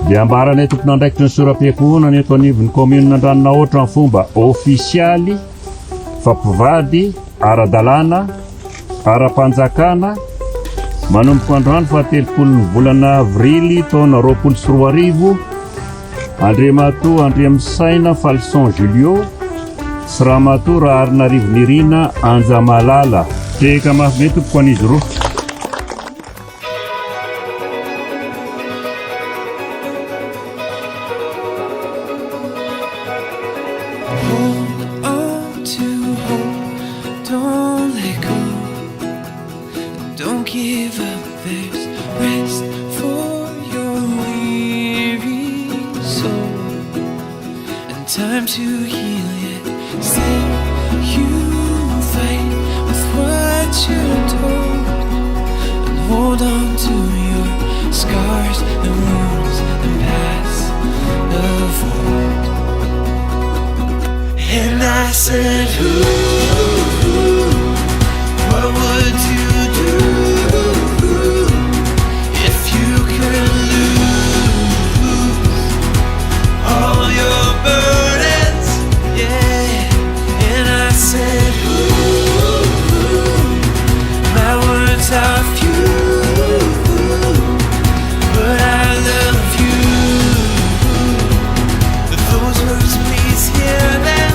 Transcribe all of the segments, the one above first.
dia ambaranay tompon'andraikitry ny sora-piakohonany eto anivon'ny commune Antananarivo ny fomba ofisialy fampivady ara-dalàna ara-panjakana manomboka androany fa 30 volana avrily taona 2024 Andriamatoa Andriamisaina Falson Julio sy Ramatoa Raharinarivo Nirina Anja Malala teka mafy tompoko an'izy roa. Time to heal it. Still you fight with what you're told, and hold on to your scars and wounds and past of old. And I said, what would you do if you could lose all your burdens? Said, my words are few, but I love you. Those words, please hear them.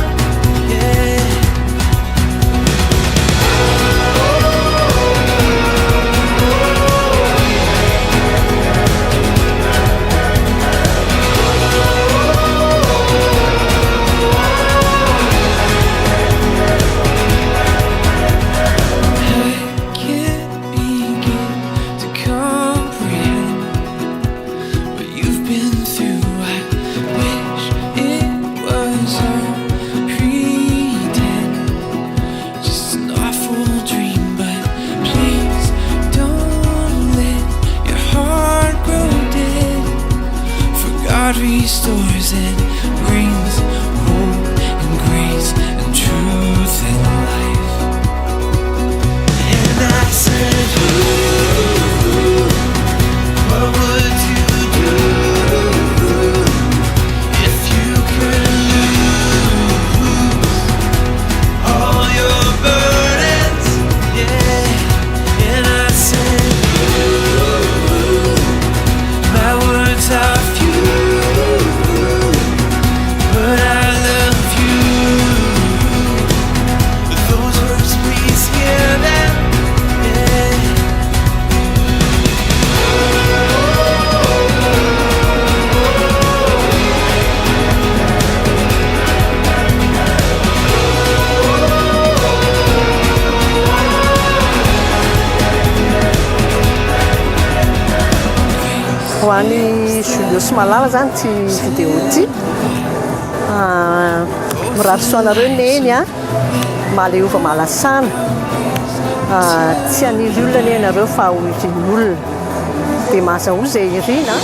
Restores and brings hope and grace and truth and life. And I said, what would you do if you could lose all your burdens? And I said, my words are few, but I love you. Those words, please hear them. Ho an'ny Julio Malala zany ty vidéo ty mirarosoanareo neny a maleova malasana tsy aniry olona ny anareo fa ho iry olona dia maza ho zay irina